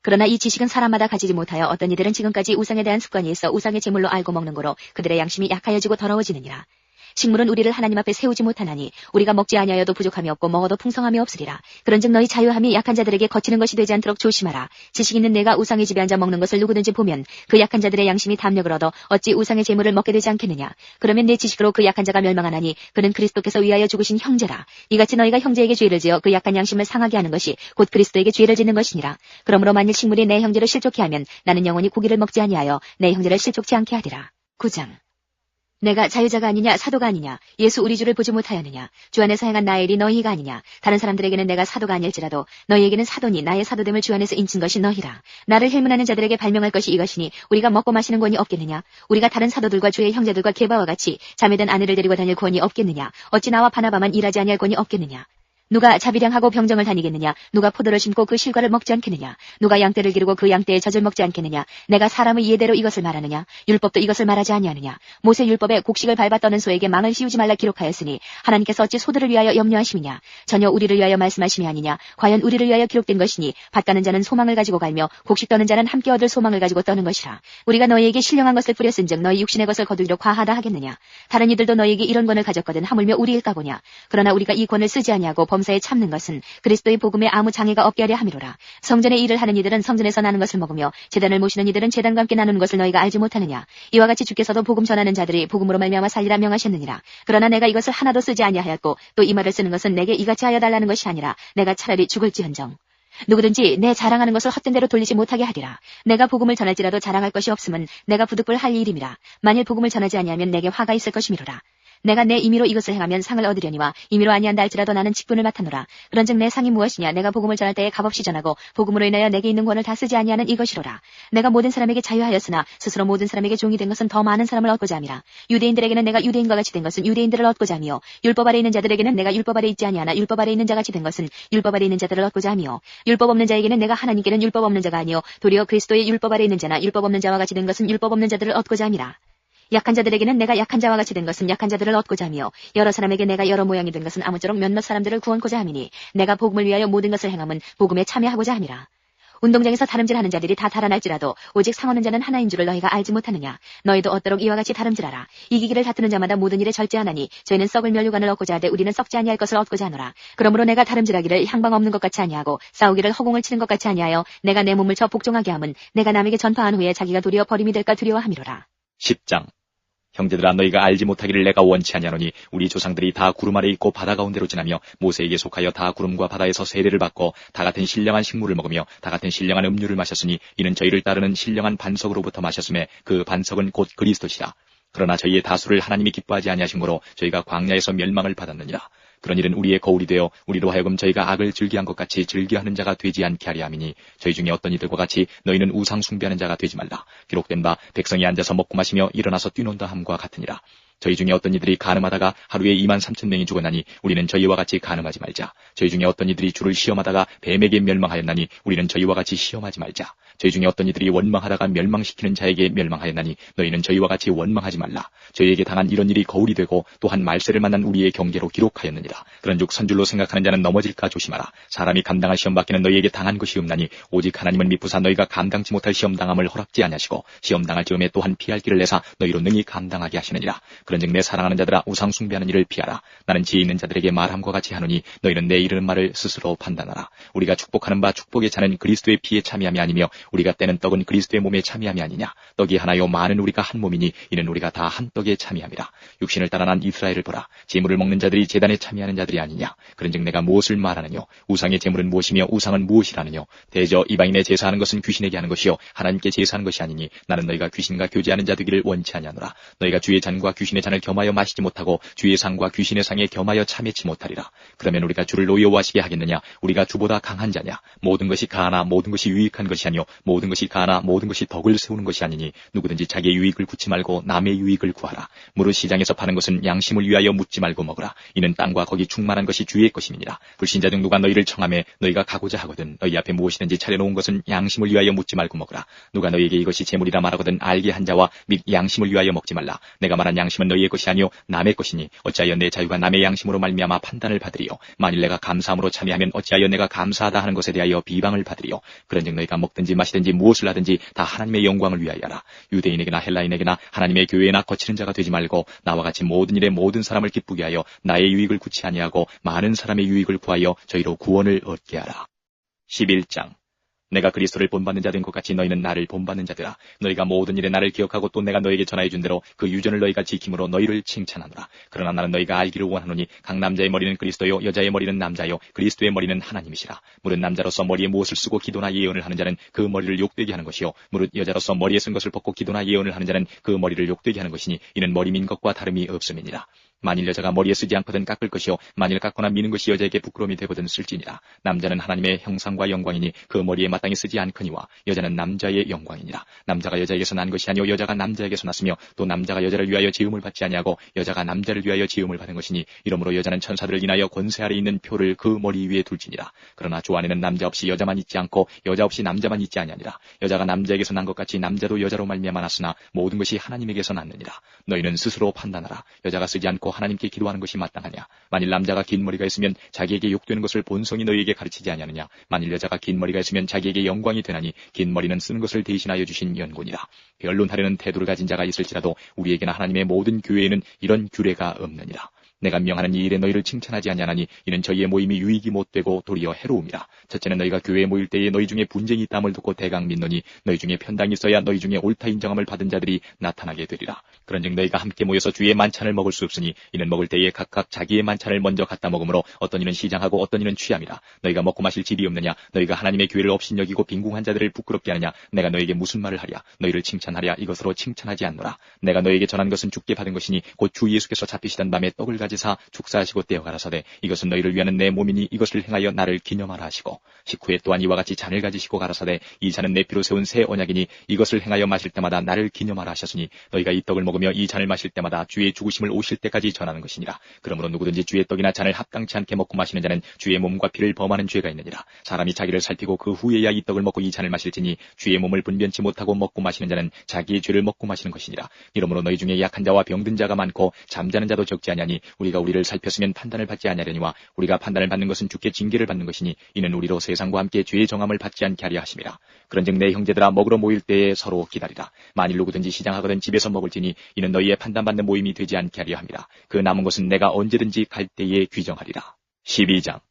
그러나 이 지식은 사람마다 가지지 못하여 어떤 이들은 지금까지 우상에 대한 습관이 있어 우상의 재물로 알고 먹는 거로 그들의 양심이 약하여지고 더러워지느니라. 식물은 우리를 하나님 앞에 세우지 못하나니 우리가 먹지 아니하여도 부족함이 없고 먹어도 풍성함이 없으리라. 그런즉 너희 자유함이 약한 자들에게 거치는 것이 되지 않도록 조심하라. 지식 있는 내가 우상의 집에 앉아 먹는 것을 누구든지 보면 그 약한 자들의 양심이 담력을 얻어 어찌 우상의 재물을 먹게 되지 않겠느냐. 그러면 내 지식으로 그 약한 자가 멸망하나니 그는 그리스도께서 위하여 죽으신 형제라. 이같이 너희가 형제에게 죄를 지어 그 약한 양심을 상하게 하는 것이 곧 그리스도에게 죄를 짓는 것이니라. 그러므로 만일 식물이 내 형제를 실족케 하면 나는 영원히 고기를 먹지 아니하여 내 형제를 실족치 않게 하리라. 9장. 내가 자유자가 아니냐 사도가 아니냐 예수 우리 주를 보지 못하였느냐 주 안에서 행한 나의 일이 너희가 아니냐 다른 사람들에게는 내가 사도가 아닐지라도 너희에게는 사도니 나의 사도됨을 주 안에서 인친 것이 너희라. 나를 힐문하는 자들에게 발명할 것이 이것이니 우리가 먹고 마시는 권이 없겠느냐 우리가 다른 사도들과 주의 형제들과 게바와 같이 자매된 아내를 데리고 다닐 권이 없겠느냐 어찌 나와 바나바만 일하지 아니할 권이 없겠느냐. 누가 자비량하고 병정을 다니겠느냐 누가 포도를 심고 그 실과를 먹지 않겠느냐 누가 양떼를 기르고 그 양떼의 젖을 먹지 않겠느냐 내가 사람의 예대로 이것을 말하느냐 율법도 이것을 말하지 아니하느냐 모세 율법에 곡식을 밟아 떠는 소에게 망을 씌우지 말라 기록하였으니 하나님께서 어찌 소들을 위하여 염려하심이냐 전혀 우리를 위하여 말씀하심이 아니냐 과연 우리를 위하여 기록된 것이니 밭 가는 자는 소망을 가지고 갈며 곡식 떠는 자는 함께 얻을 소망을 가지고 떠는 것이라. 우리가 너희에게 신령한 것을 뿌렸은즉 너희 육신의 것을 거두기로 과하다 하겠느냐 다른 이들도 너희에게 이런 권을 가졌거든 하물며 우리일까 보냐. 그러나 우리가 이 권을 쓰지 아니하고 범사에 참는 것은 그리스도의 복음에 아무 장애가 없게 하려 함이로라. 성전의 일을 하는 이들은 성전에서 나는 것을 먹으며 제단을 모시는 이들은 제단과 함께 나누는 것을 너희가 알지 못하느냐. 이와 같이 주께서도 복음 전하는 자들이 복음으로 말미암아 살리라 명하셨느니라. 그러나 내가 이것을 하나도 쓰지 아니하였고 또 이 말을 쓰는 것은 내게 이같이 하여 달라는 것이 아니라 내가 차라리 죽을지언정 누구든지 내 자랑하는 것을 헛된 대로 돌리지 못하게 하리라. 내가 복음을 전할지라도 자랑할 것이 없음은 내가 부득불 할 일임이라. 만일 복음을 전하지 아니하면 내게 화가 있을 것이미로라. 내가 내 임의로 이것을 행하면 상을 얻으려니와 임의로 아니한다 할지라도 나는 직분을 맡아노라. 그런즉 내 상이 무엇이냐 내가 복음을 전할 때에 값없이 전하고 복음으로 인하여 내게 있는 권을 다 쓰지 아니하는 이것이로라. 내가 모든 사람에게 자유하였으나 스스로 모든 사람에게 종이 된 것은 더 많은 사람을 얻고자 함이라. 유대인들에게는 내가 유대인과 같이 된 것은 유대인들을 얻고자 함이요 율법 아래 있는 자들에게는 내가 율법 아래 있지 아니하나 율법 아래 있는 자 같이 된 것은 율법 아래 있는 자들을 얻고자 함이요 율법 없는 자에게는 내가 하나님께는 율법 없는 자가 아니요 도리어 그리스도의 율법 아래 있는 자나 율법 없는 자와 같이 된 것은 율법 없는 자들을 얻고자 함이라. 약한 자들에게는 내가 약한 자와 같이 된 것은 약한 자들을 얻고자 하며 여러 사람에게 내가 여러 모양이 된 것은 아무쪼록 몇몇 사람들을 구원코자 함이니 내가 복음을 위하여 모든 것을 행함은 복음에 참여하고자 함이라. 운동장에서 다름질하는 자들이 다 달아날지라도 오직 상하는 자는 하나인 줄을 너희가 알지 못하느냐. 너희도 얻도록 이와 같이 다름질하라. 이기기를 다투는 자마다 모든 일에 절제하나니 저희는 썩을 면류관을 얻고자 하되 우리는 썩지 아니할 것을 얻고자 하노라. 그러므로 내가 다름질하기를 향방 없는 것 같이 아니하고 싸우기를 허공을 치는 것 같이 아니하여 내가 내 몸을 쳐 복종하게 함은 내가 남에게 전파한 후에 자기가 도리어 버림이 될까 두려워함이로라. 10장. 형제들아 너희가 알지 못하기를 내가 원치 아니하노니 우리 조상들이 다 구름 아래 있고 바다 가운데로 지나며 모세에게 속하여 다 구름과 바다에서 세례를 받고 다 같은 신령한 식물을 먹으며 다 같은 신령한 음료를 마셨으니 이는 저희를 따르는 신령한 반석으로부터 마셨음에 그 반석은 곧 그리스도시라. 그러나 저희의 다수를 하나님이 기뻐하지 아니하심으로 저희가 광야에서 멸망을 받았느니라. 그런 일은 우리의 거울이 되어 우리로 하여금 저희가 악을 즐기한 것 같이 즐기하는 자가 되지 않게 하려 함이니 저희 중에 어떤 이들과 같이 너희는 우상 숭배하는 자가 되지 말라. 기록된 바 백성이 앉아서 먹고 마시며 일어나서 뛰논다 함과 같으니라. 저희 중에 어떤 이들이 간음하다가 하루에 23,000명이 죽었나니 우리는 저희와 같이 간음하지 말자. 저희 중에 어떤 이들이 주를 시험하다가 뱀에게 멸망하였나니 우리는 저희와 같이 시험하지 말자. 저희 중에 어떤 이들이 원망하다가 멸망시키는 자에게 멸망하였나니 너희는 저희와 같이 원망하지 말라. 저희에게 당한 이런 일이 거울이 되고 또한 말세를 만난 우리의 경계로 기록하였느니라. 그런즉 선줄로 생각하는 자는 넘어질까 조심하라. 사람이 감당할 시험 밖에는 너희에게 당한 것이 없나니 오직 하나님은 미쁘사 너희가 감당치 못할 시험 당함을 허락지 아니하시고 시험 당할 즈음에 또한 피할 길을 내사 너희로 능히 감당하게 하시느니라. 그런즉 내 사랑하는 자들아 우상 숭배하는 일을 피하라. 나는 지혜 있는 자들에게 말함과 같이 하노니 너희는 내 이르는 말을 스스로 판단하라. 우리가 축복하는 바 축복의 차는 그리스도의 피에 참여함이 아니며 우리가 떼는 떡은 그리스도의 몸에 참여함이 아니냐. 떡이 하나요 많은 우리가 한 몸이니 이는 우리가 다 한 떡에 참여함이라. 육신을 따라 난 이스라엘을 보라. 제물을 먹는 자들이 제단에 참여하는 자들이 아니냐. 그런즉 내가 무엇을 말하느뇨. 우상의 제물은 무엇이며 우상은 무엇이라느뇨. 대저 이방인의 제사하는 것은 귀신에게 하는 것이요 하나님께 제사하는 것이 아니니 나는 너희가 귀신과 교제하는 자 되기를 원치 아니하노라. 너희가 주의 잔과 귀신의 잔을 겸하여 마시지 못하고 주의 상과 귀신의 상에 겸하여 참여치 못하리라. 그러면 우리가 주를 노여워하시게 하겠느냐. 우리가 주보다 강한 자냐. 모든 것이 가하나 모든 것이 유익한 것이 아니요 모든 것이 가하나 모든 것이 덕을 세우는 것이 아니니 누구든지 자기의 유익을 구치 말고 남의 유익을 구하라. 무릇 시장에서 파는 것은 양심을 위하여 묻지 말고 먹으라. 이는 땅과 거기 충만한 것이 주의 것임이니라. 불신자 중 누가 너희를 청하매 너희가 가고자 하거든 너희 앞에 무엇이든지 차려놓은 것은 양심을 위하여 묻지 말고 먹으라. 누가 너희에게 이것이 재물이라 말하거든 알게 한 자와 및 양심을 위하여 먹지 말라. 내가 말한 양심은 너희의 것이 아니요 남의 것이니 어찌하여 내 자유가 남의 양심으로 말미암아 판단을 받으리요. 만일 내가 감사함으로 참여하면 어찌하여 내가 감사하다 하는 것에 대하여 비방을 받으리요. 그런즉 너희가 먹든지 마시든지 무엇을 하든지 다 하나님의 영광을 위하여 하라. 유대인에게나 헬라인에게나 하나님의 교회나 거치는 자가 되지 말고 나와 같이 모든 일에 모든 사람을 기쁘게 하여 나의 유익을 구치 아니하고 많은 사람의 유익을 구하여 저희로 구원을 얻게 하라. 11장. 내가 그리스도를 본받는 자 된 것 같이 너희는 나를 본받는 자들아. 너희가 모든 일에 나를 기억하고 또 내가 너에게 전하여 준 대로 그 유전을 너희가 지킴으로 너희를 칭찬하노라. 그러나 나는 너희가 알기를 원하노니 각 남자의 머리는 그리스도요 여자의 머리는 남자요 그리스도의 머리는 하나님이시라. 무릇 남자로서 머리에 무엇을 쓰고 기도나 예언을 하는 자는 그 머리를 욕되게 하는 것이요 무릇 여자로서 머리에 쓴 것을 벗고 기도나 예언을 하는 자는 그 머리를 욕되게 하는 것이니 이는 머리 민 것과 다름이 없음이니라. 만일 여자가 머리에 쓰지 않거든 깎을 것이요 만일 깎거나 미는 것이 여자에게 부끄러움이 되거든 쓸지니라. 남자는 하나님의 형상과 영광이니 그 머리에 마땅히 쓰지 않거니와 여자는 남자의 영광이니라. 남자가 여자에게서 난 것이 아니요 여자가 남자에게서 났으며 또 남자가 여자를 위하여 지음을 받지 아니하고 여자가 남자를 위하여 지음을 받은 것이니 이러므로 여자는 천사들을 인하여 권세 아래 있는 표를 그 머리 위에 둘지니라. 그러나 주 안에는 남자 없이 여자만 있지 않고 여자 없이 남자만 있지 아니하니라. 여자가 남자에게서 난 것 같이 남자도 여자로 말미암아 났으나 모든 것이 하나님에게서 났느니라. 너희는 스스로 판단하라. 여자가 쓰지 않고 하나님께 기도하는 것이 마땅하냐. 만일 남자가 긴 머리가 있으면 자기에게 욕되는 것을 본성이 너희에게 가르치지 아니하느냐. 만일 여자가 긴 머리가 있으면 자기에게 영광이 되나니 긴 머리는 쓰는 것을 대신하여 주신 연고니라. 변론하려는 태도를 가진 자가 있을지라도 우리에게나 하나님의 모든 교회에는 이런 규례가 없느니라. 내가 명하는 이 일에 너희를 칭찬하지 아니하나니 이는 저희의 모임이 유익이 못되고 도리어 해로움이라. 첫째는 너희가 교회에 모일 때에 너희 중에 분쟁이 있다함을 듣고 대강 믿노니 너희 중에 편당이 있어야 너희 중에 옳다 인정함을 받은 자들이 나타나게 되리라. 그런즉 너희가 함께 모여서 주의 만찬을 먹을 수 없으니 이는 먹을 때에 각각 자기의 만찬을 먼저 갖다 먹으므로 어떤 이는 시장하고 어떤 이는 취함이라. 너희가 먹고 마실 집이 없느냐. 너희가 하나님의 교회를 업신여기고 빈궁한 자들을 부끄럽게 하느냐. 내가 너에게 무슨 말을 하랴. 너희를 칭찬하랴. 이것으로 칭찬하지 않노라. 내가 너에게 전한 것은 주께 받은 것이니 곧 주 예수께서 잡히시던 밤에 떡을 가지사 축사하시고 떼어 가라사대 이것은 너희를 위하는 내 몸이니 이것을 행하여 나를 기념하라 하시고 식후에 또한 이와 같이 잔을 가지시고 가라사대 이 잔은 내 피로 세운 새 언약이니 이것을 행하여 마실 때마다 나를 기념하라 하셨으니 너희가 이 떡을 먹으며 이 잔을 마실 때마다 주의 죽으심을 오실 때까지 전하는 것이니라. 그러므로 누구든지 주의 떡이나 잔을 합당치 않게 먹고 마시는 자는 주의 몸과 피를 범하는 죄가 있느니라. 사람이 자기를 살피고 그 후에야 이 떡을 먹고 이 잔을 마실지니 주의 몸을 분변치 못하고 먹고 마시는 자는 자기의 죄를 먹고 마시는 것이니라. 이러므로 너희 중에 약한 자와 병든 자가 많고 잠자는 자도 적지 아니하니 우리가 우리를 살폈으면 판단을 받지 아니하려니와 우리가 판단을 받는 것은 주께 징계를 받는 것이니 이는 우리로 세상과 함께 죄의 정함을 받지 않게 하려 하심이라. 그런즉 내 형제들아 먹으러 모일 때에 서로 기다리라. 만일 누구든지 시장하거든 집에서 먹을지니 이는 너희의 판단받는 모임이 되지 않게 하려 함이라. 그 남은 것은 내가 언제든지 갈 때에 규정하리라. 12장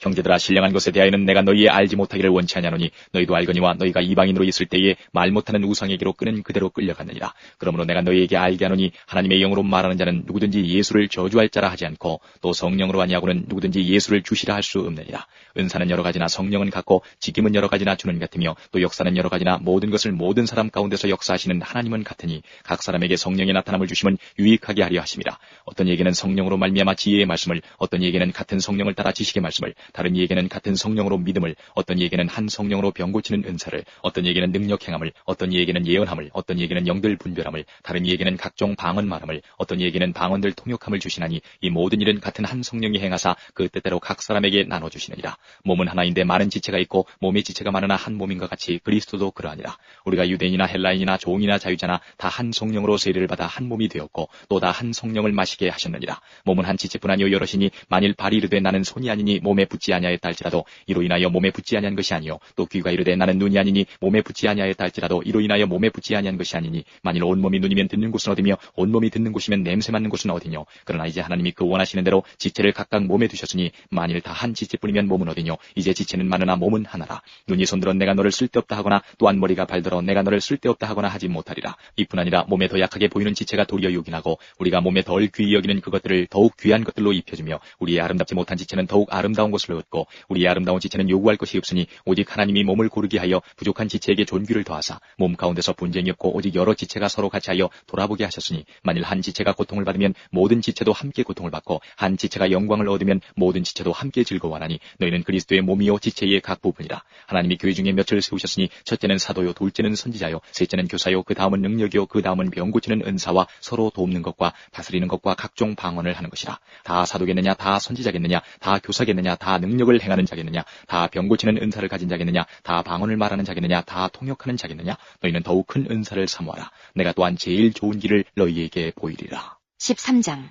형제들아 신령한 것에 대하여는 내가 너희의 알지 못하기를 원치 아니하노니 너희도 알거니와 너희가 이방인으로 있을 때에 말 못하는 우상에게로 끄는 그대로 끌려갔느니라. 그러므로 내가 너희에게 알게 하노니 하나님의 영으로 말하는 자는 누구든지 예수를 저주할 자라 하지 않고 또 성령으로 아니하고는 누구든지 예수를 주시라 할 수 없느니라. 은사는 여러 가지나 성령은 같고 지킴은 여러 가지나 주는 같으며 또 역사는 여러 가지나 모든 것을 모든 사람 가운데서 역사하시는 하나님은 같으니 각 사람에게 성령의 나타남을 주심은 유익하게 하려 하심이라. 어떤 이에게는 성령으로 말미암아 지혜의 말씀을 어떤 이에게는 같은 성령을 따라 지식의 말씀을 다른 이에게는 같은 성령으로 믿음을 어떤 이에게는 한 성령으로 병 고치는 은사를 어떤 이에게는 능력 행함을 어떤 이에게는 예언함을 어떤 이에게는 영들 분별함을 다른 이에게는 각종 방언 말함을 어떤 이에게는 방언들 통역함을 주시나니 이 모든 일은 같은 한 성령이 행하사 그 뜻대로 각 사람에게 나눠주시느니라. 몸은 하나인데 많은 지체가 있고 몸의 지체가 많으나 한 몸인 것 같이 그리스도도 그러하니라. 우리가 유대인이나 헬라인이나 종이나 자유자나 다 한 성령으로 세례를 받아 한 몸이 되었고 또 다 한 성령을 마시게 하셨느니라. 몸은 한 지체뿐 아니요 여럿이니 만일 발이 이르되 나는 손이 아니니 몸에 붙지 아니하였다 할지라도 이로 인하여 몸에 붙지 아니한 것이 아니요 또 귀가 이르되 나는 눈이 아니니 몸에 붙지 아니하였다 할지라도 이로 인하여 몸에 붙지 아니한 것이 아니니 만일 온몸이 눈이면 듣는 곳은 어디며 온몸이 듣는 곳이면 냄새 맡는 곳은 어디뇨. 그러나 이제 하나님이 그 원하시는 대로 지체를 각각 몸에 두셨으니 만일 다 한 지체뿐이면 몸은 어디뇨. 이제 지체는 많으나 몸은 하나라. 눈이 손들어 내가 너를 쓸데없다 하거나 또한 머리가 발들어 내가 너를 쓸데없다 하거나 하지 못하리라. 이뿐 아니라 몸에 더 약하게 보이는 지체가 도리어 요긴하고 우리가 몸에 덜 귀히 여기는 그것들을 더욱 귀한 것들로 입혀주며 우리의 아름답지 못한 지체는 더욱 아름다운 것을 얻고 우리의 아름다운 지체는 요구할 것이 없으니 오직 하나님이 몸을 고르게 하여 부족한 지체에게 존귀를 더하사 몸 가운데서 분쟁이 없고 오직 여러 지체가 서로 같이 하여 돌아보게 하셨으니 만일 한 지체가 고통을 받으면 모든 지체도 함께 고통을 받고 한 지체가 영광을 얻으면 모든 지체도 함께 즐거워하나니 너희는 그리스도의 몸이요 지체의 각 부분이라. 하나님이 교회 중에 몇을 세우셨으니 첫째는 사도요 둘째는 선지자요 셋째는 교사요 그 다음은 능력이요 그 다음은 병 고치는 은사와 서로 돕는 것과 다스리는 것과 각종 방언을 하는 것이라. 다 사도겠느냐 다 선지자겠느냐 다 교사겠느냐 다 능력을 행하는 자겠느냐 다 병 고치는 은사를 가진 자겠느냐 다 방언을 말하는 자겠느냐 다 통역하는 자겠느냐. 너희는 더욱 큰 은사를 사모하라. 내가 또한 제일 좋은 길을 너희에게 보이리라. 13장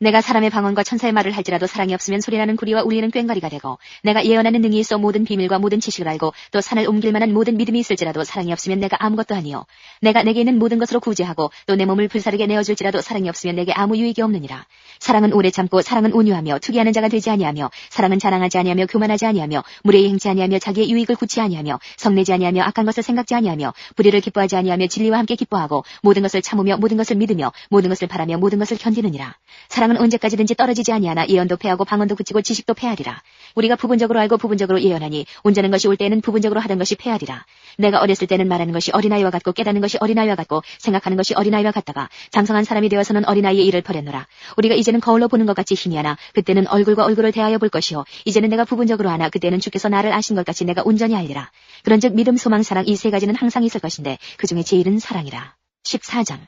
내가 사람의 방언과 천사의 말을 할지라도 사랑이 없으면 소리나는 구리와 울리는 꽹과리가 되고 내가 예언하는 능이 있어 모든 비밀과 모든 지식을 알고 또 산을 옮길 만한 모든 믿음이 있을지라도 사랑이 없으면 내가 아무것도 아니요 내가 내게 있는 모든 것으로 구제하고 또 내 몸을 불사르게 내어줄지라도 사랑이 없으면 내게 아무 유익이 없느니라. 사랑은 오래 참고 사랑은 온유하며 투기하는 자가 되지 아니하며 사랑은 자랑하지 아니하며 교만하지 아니하며 무례히 행치 아니하며 자기의 유익을 굳지 아니하며 성내지 아니하며 악한 것을 생각지 아니하며 불의를 기뻐하지 아니하며 진리와 함께 기뻐하고 모든 것을 참으며 모든 것을 믿으며 모든 것을 바라며 모든 것을 견디느니라. 사랑은 언제까지든지 떨어지지 아니하나 예언도 패하고 방언도 그치고 지식도 패하리라. 우리가 부분적으로 알고 부분적으로 예언하니 온전한 것이 올 때에는 부분적으로 하던 것이 패하리라. 내가 어렸을 때는 말하는 것이 어린아이와 같고 깨닫는 것이 어린아이와 같고 생각하는 것이 어린아이와 같다가 장성한 사람이 되어서는 어린아이의 일을 버렸노라. 우리가 이제는 거울로 보는 것 같이 희미하나 그때는 얼굴과 얼굴을 대하여 볼 것이요 이제는 내가 부분적으로 하나 그때는 주께서 나를 아신 것 같이 내가 온전히 알리라. 그런즉 믿음 소망 사랑 이 세 가지는 항상 있을 것인데 그 중에 제일은 사랑이라. 14장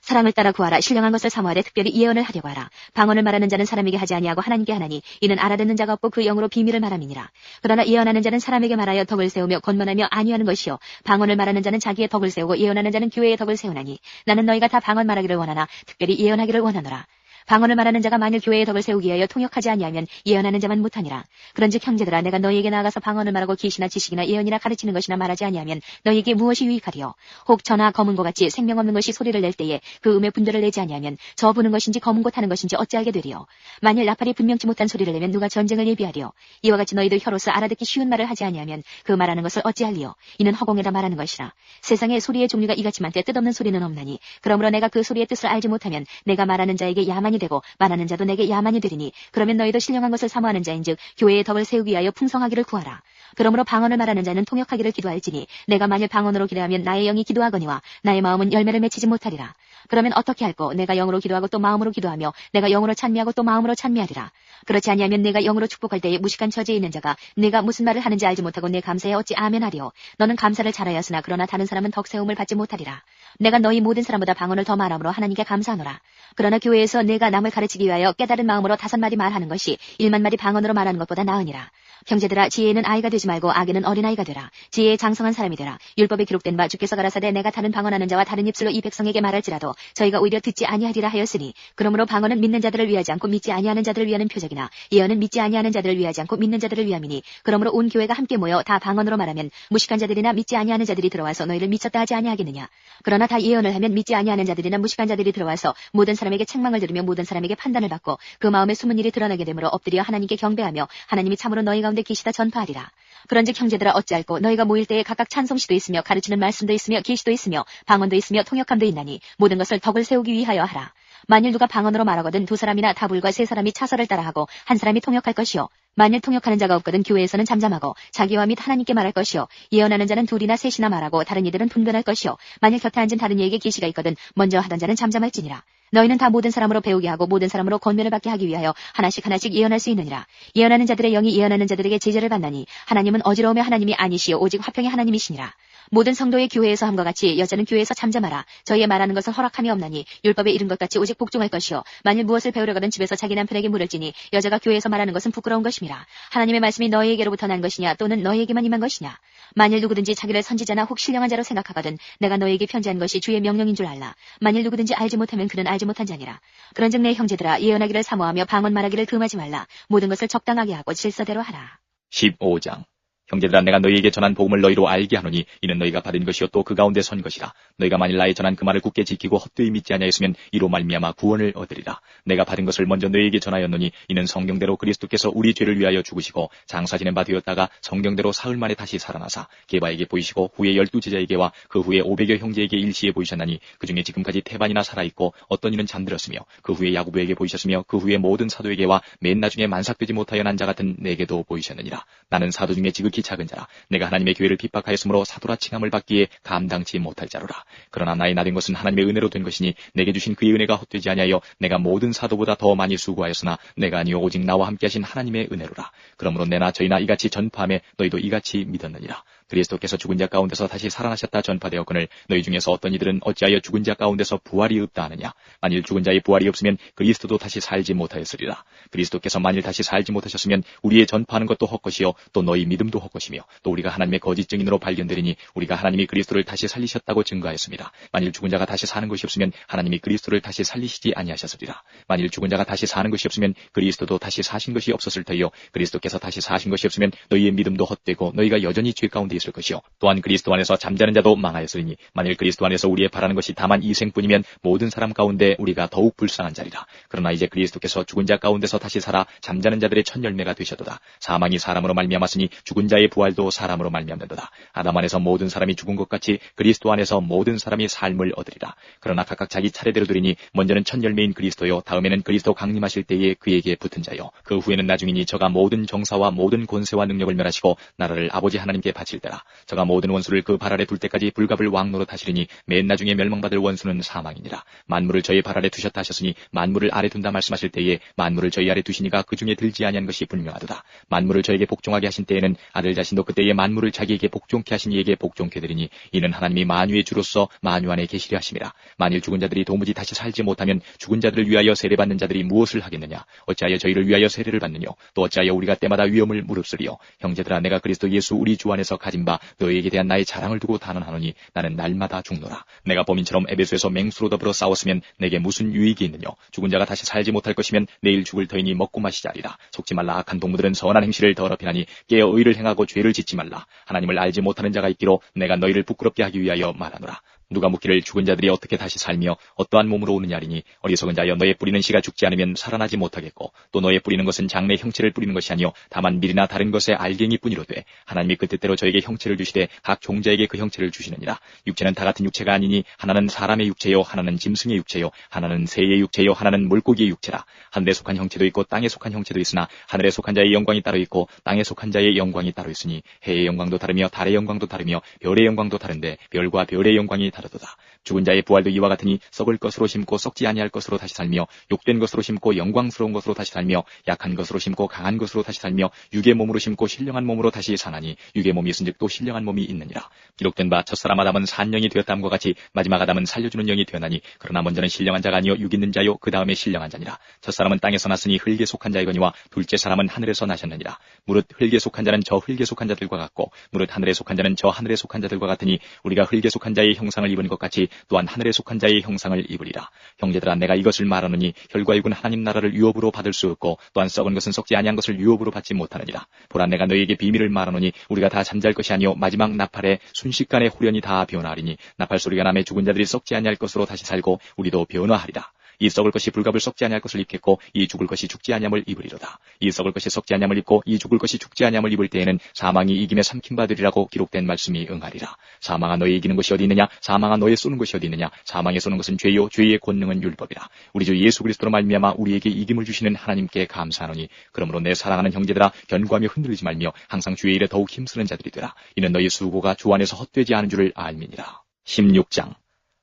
사랑을 따라 구하라. 신령한 것을 사모하되 특별히 예언을 하려고 하라. 방언을 말하는 자는 사람에게 하지 아니하고 하나님께 하나니 이는 알아듣는 자가 없고 그 영으로 비밀을 말함이니라. 그러나 예언하는 자는 사람에게 말하여 덕을 세우며 권면하며 안위하는 것이요 방언을 말하는 자는 자기의 덕을 세우고 예언하는 자는 교회의 덕을 세우나니 나는 너희가 다 방언 말하기를 원하나 특별히 예언하기를 원하노라. 방언을 말하는 자가 만일 교회의 덕을 세우기 위하여 통역하지 아니하면 예언하는 자만 못하니라. 그런즉 형제들아 내가 너희에게 나아가서 방언을 말하고 계시나 지식이나 예언이나 가르치는 것이나 말하지 아니하면 너희에게 무엇이 유익하리요. 혹 저나 검은고 같이 생명 없는 것이 소리를 낼 때에 그 음의 분별을 내지 아니하면 저 부는 것인지 검은고 타는 것인지 어찌 알게 되리요. 만일 나팔이 분명치 못한 소리를 내면 누가 전쟁을 예비하리요. 이와 같이 너희도 혀로서 알아듣기 쉬운 말을 하지 아니하면 그 말하는 것을 어찌 알리요. 이는 허공에다 말하는 것이라. 세상에 소리의 종류가 이같이 많되 뜻없는 소리는 없나니 그러므로 내가 그 소리의 뜻을 알지 못하면 내가 말하는 자에게 야만이 되고 말하는 자도 내게 야만이 되리니 그러면 너희도 신령한 것을 사모하는 자인즉 교회의 덕을 세우기 위하여 풍성하기를 구하라. 그러므로 방언을 말하는 자는 통역하기를 기도할지니 내가 만일 방언으로 기도하면 나의 영이 기도하거니와 나의 마음은 열매를 맺히지 못하리라. 그러면 어떻게 할꼬? 내가 영으로 기도하고 또 마음으로 기도하며 내가 영으로 찬미하고 또 마음으로 찬미하리라. 그렇지 아니하면 내가 영으로 축복할 때에 무식한 처지에 있는 자가 내가 무슨 말을 하는지 알지 못하고 내 감사에 어찌 아멘하리요. 너는 감사를 잘하였으나 그러나 다른 사람은 덕세움을 받지 못하리라. 내가 너희 모든 사람보다 방언을 더 말함으로 하나님께 감사하노라. 그러나 교회에서 내가 남을 가르치기 위하여 깨달은 마음으로 5마디 말하는 것이 10,000마디 방언으로 말하는 것보다 나으니라. 형제들아 지혜는 아이가 되지 말고 악에는 어린아이가 되라. 지혜의 장성한 사람이 되라. 율법에 기록된 바 주께서 가라사대 내가 다른 방언하는 자와 다른 입술로 이 백성에게 말할지라도 저희가 오히려 듣지 아니하리라 하였으니 그러므로 방언은 믿는 자들을 위하지 않고 믿지 아니하는 자들을 위하는 표적이나 예언은 믿지 아니하는 자들을 위하지 않고 믿는 자들을 위함이니 그러므로 온 교회가 함께 모여 다 방언으로 말하면 무식한 자들이나 믿지 아니하는 자들이 들어와서 너희를 미쳤다 하지 아니하겠느냐. 그러나 다 예언을 하면 믿지 아니하는 자들이나 무식한 자들이 들어와서 모든 사람에게 책망을 들으며 모든 사람에게 판단을 받고 그 마음에 숨은 일이 드러나게 되므로 엎드려 하나님께 경배하며 하나님이 참으로 너희 가운데 계시다 전파하리라. 그런즉 형제들아 어찌할꼬 너희가 모일 때에 각각 찬송시도 있으며 가르치는 말씀도 있으며 계시도 있으며 방언도 있으며 통역함도 있나니 모든 것을 덕을 세우기 위하여 하라. 만일 누가 방언으로 말하거든 2사람이나 다불과 3사람이 차서를 따라하고 한 사람이 통역할 것이요 만일 통역하는 자가 없거든 교회에서는 잠잠하고 자기와 및 하나님께 말할 것이요 예언하는 자는 2이나 3이나 말하고 다른 이들은 분변할 것이요 만일 곁에 앉은 다른 이에게 계시가 있거든 먼저 하던 자는 잠잠할지니라. 너희는 다 모든 사람으로 배우게 하고 모든 사람으로 권면을 받게 하기 위하여 하나씩 하나씩 예언할 수 있느니라. 예언하는 자들의 영이 예언하는 자들에게 제재를 받나니 하나님은 어지러움의 하나님이 아니시요 오직 화평의 하나님이시니라. 모든 성도의 교회에서 함과 같이 여자는 교회에서 잠잠하라. 저희의 말하는 것을 허락함이 없나니 율법에 이른 것 같이 오직 복종할 것이요 만일 무엇을 배우려거든 집에서 자기 남편에게 물을지니 여자가 교회에서 말하는 것은 부끄러운 것임이라. 하나님의 말씀이 너희에게로부터 난 것이냐 또는 너희에게만 임한 것이냐. 만일 누구든지 자기를 선지자나 혹 신령한 자로 생각하거든 내가 너희에게 편지한 것이 주의 명령인 줄 알라. 만일 누구든지 알지 못하면 그는 알지 못한 자니라. 그런즉 내 형제들아 예언하기를 사모하며 방언 말하기를 금하지 말라. 모든 것을 적당하게 하고 질서대로 하라. 15장 형제들아 내가 너희에게 전한 복음을 너희로 알게 하노니 이는 너희가 받은 것이요 또 그 가운데 선 것이라. 너희가 만일 나의 전한 그 말을 굳게 지키고 헛되이 믿지 아니하였으면 이로 말미암아 구원을 얻으리라. 내가 받은 것을 먼저 너희에게 전하였노니 이는 성경대로 그리스도께서 우리 죄를 위하여 죽으시고 장사 지낸 바 되었다가 성경대로 사흘 만에 다시 살아나사 게바에게 보이시고 후에 12제자에게와 그 후에 500여 형제에게 일시에 보이셨나니 그 중에 지금까지 태반이나 살아있고 어떤 이는 잠들었으며 그 후에 야고보에게 보이셨으며 그 후에 모든 사도에게와 맨 나중에 만삭되지 못하여 난 자 같은 내게도 보이셨느니라. 나는 사도 중에 지극히 작은 자라. 내가 하나님의 교회를 핍박하였으므로 사도라 칭함을 받기에 감당치 못할 자로라. 그러나 나의 나된 것은 하나님의 은혜로 된 것이니 내게 주신 그의 은혜가 헛되지 아니하여 내가 모든 사도보다 더 많이 수고하였으나 내가 아니요 오직 나와 함께 하신 하나님의 은혜로라. 그러므로 내나 저희나 이같이 전파함에 너희도 이같이 믿었느니라. 그리스도께서 죽은 자 가운데서 다시 살아나셨다 전파되었거늘 너희 중에서 어떤 이들은 어찌하여 죽은 자 가운데서 부활이 없다 하느냐. 만일 죽은 자의 부활이 없으면 그리스도도 다시 살지 못하였으리라. 그리스도께서 만일 다시 살지 못하셨으면 우리의 전파하는 것도 헛것이요 또 너희 믿음도 헛것이며 또 우리가 하나님의 거짓 증인으로 발견되리니 우리가 하나님이 그리스도를 다시 살리셨다고 증거하였습니다. 만일 죽은 자가 다시 사는 것이 없으면 하나님이 그리스도를 다시 살리시지 아니하셨으리라. 만일 죽은 자가 다시 사는 것이 없으면 그리스도도 다시 사신 것이 없었을 터이요 그리스도께서 다시 사신 것이 없으면 너희의 믿음도 헛되고 너희가 여전히 죄 가운데 있을 것이요 또한 그리스도 안에서 잠자는 자도 망하였으니 만일 그리스도 안에서 우리의 바라는 것이 다만 이 생뿐이면 모든 사람 가운데 우리가 더욱 불쌍한 자리라. 그러나 이제 그리스도께서 죽은 자 가운데서 다시 살아 잠자는 자들의 첫 열매가 되셨도다. 사망이 사람으로 말미암았으니 죽은 자의 부활도 사람으로 말미암는도다. 아담 안에서 모든 사람이 죽은 것 같이 그리스도 안에서 모든 사람이 삶을 얻으리라. 그러나 각각 자기 차례대로 드리니 먼저는 첫 열매인 그리스도요 다음에는 그리스도 강림하실 때에 그에게 붙은 자요 그 후에는 나중이니 저가 모든 정사와 모든 권세와 능력을 멸하시고 나라를 아버지 하나님께 바칠 때라. 저가 모든 원수를 그 발 아래 둘 때까지 불갑을 왕노릇 하시리니 맨 나중에 멸망받을 원수는 사망이니라. 만물을 저희 발 아래 두셨다 하셨으니 만물을 아래 둔다 말씀하실 때에 만물을 저희 아래 두시니가 그 중에 들지 아니한 것이 분명하도다. 만물을 저에게 복종하게 하신 때에는 아들 자신도 그때에 만물을 자기에게 복종케 하신 이에게 복종케 되리니 이는 하나님이 만유의 주로서 만유 안에 계시려 하심이라. 만일 죽은 자들이 도무지 다시 살지 못하면 죽은 자들을 위하여 세례받는 자들이 무엇을 하겠느냐. 어찌하여 저희를 위하여 세례를 받느뇨. 또 어찌하여 우리가 때마다 위험을 무릅쓰리요. 형제들아 내가 그리스도 예수 우리 주 안에서 가진 바 너희에게 대한 나의 자랑을 두고 단언하노니 나는 날마다 죽노라. 내가 범인처럼 에베소에서 맹수로 더불어 싸웠으면 내게 무슨 유익이 있느뇨. 죽은 자가 다시 살지 못할 것이면 내일 죽을 터이니 먹고 마시자리라. 속지 말라. 악한 동무들은 선한 행실을 더럽히나니 깨어 의를 행하고 죄를 짓지 말라. 하나님을 알지 못하는 자가 있기로 내가 너희를 부끄럽게 하기 위하여 말하노라. 누가 묻기를 죽은 자들이 어떻게 다시 살며 어떠한 몸으로 오느냐 하리니 어리석은 자여 너의 뿌리는 씨가 죽지 않으면 살아나지 못하겠고 또 너의 뿌리는 것은 장래 형체를 뿌리는 것이 아니요 다만 밀이나 다른 것의 알갱이뿐이로되 하나님이 그 뜻대로 저에게 형체를 주시되 각 종자에게 그 형체를 주시느니라. 육체는 다 같은 육체가 아니니 하나는 사람의 육체요 하나는 짐승의 육체요 하나는 새의 육체요 하나는 물고기의 육체라. 하늘에 속한 형체도 있고 땅에 속한 형체도 있으나 하늘에 속한 자의 영광이 따로 있고 땅에 속한 자의 영광이 따로 있으니 해의 영광도 다르며 달의 영광도 다르며 별의 영광도 다른데 별과 별의 영광이 다르도다. 죽은 자의 부활도 이와 같으니 썩을 것으로 심고 썩지 아니할 것으로 다시 살며 욕된 것으로 심고 영광스러운 것으로 다시 살며 약한 것으로 심고 강한 것으로 다시 살며 육의 몸으로 심고 신령한 몸으로 다시 사나니 육의 몸이 있은즉 또 신령한 몸이 있느니라. 기록된 바 첫사람 아담은 산 영이 되었다함과 같이 마지막 아담은 살려주는 영이 되었나니 그러나 먼저는 신령한 자가 아니요 육 있는 자요 그 다음에 신령한 자니라. 첫사람은 땅에서 났으니 흙에 속한 자이거니와 둘째 사람은 하늘에서 나셨느니라. 무릇 흙에 속한 자는 저 흙에 속한 자들과 같고 무릇 하늘에 속한 자는 저 하늘에 속한 자들과 같으니 우리가 흙에 속한 자의 형상을 입은 것 같이 또한 하늘에 속한 자의 형상을 입으리라. 형제들아 내가 이것을 말하노니 혈과 육은 하나님 나라를 유업으로 받을 수 없고 또한 썩은 것은 썩지 아니한 것을 유업으로 받지 못하느니라. 보라 내가 너희에게 비밀을 말하노니 우리가 다 잠잘 것이 아니요 마지막 나팔에 순식간에 후련히 다 변화하리니 나팔 소리가 나매 죽은 자들이 썩지 아니할 것으로 다시 살고 우리도 변화하리라. 이 썩을 것이 불갑을 썩지 아니할 것을 입겠고 이 죽을 것이 죽지 아니함을 입으리로다. 이 썩을 것이 썩지 아니함을 입고 이 죽을 것이 죽지 아니함을 입을 때에는 사망이 이김에 삼킨 바들이라고 기록된 말씀이 응하리라. 사망아 너의 이기는 것이 어디 있느냐. 사망아 너의 쏘는 것이 어디 있느냐. 사망에 쏘는 것은 죄요 죄의 권능은 율법이라. 우리 주 예수 그리스도로 말미암아 우리에게 이김을 주시는 하나님께 감사하노니 그러므로 내 사랑하는 형제들아 견고하며 흔들리지 말며 항상 주의 일에 더욱 힘쓰는 자들이 되라. 이는 너희 수고가 주 안에서 헛되지 않은 줄을 알미니라. 16장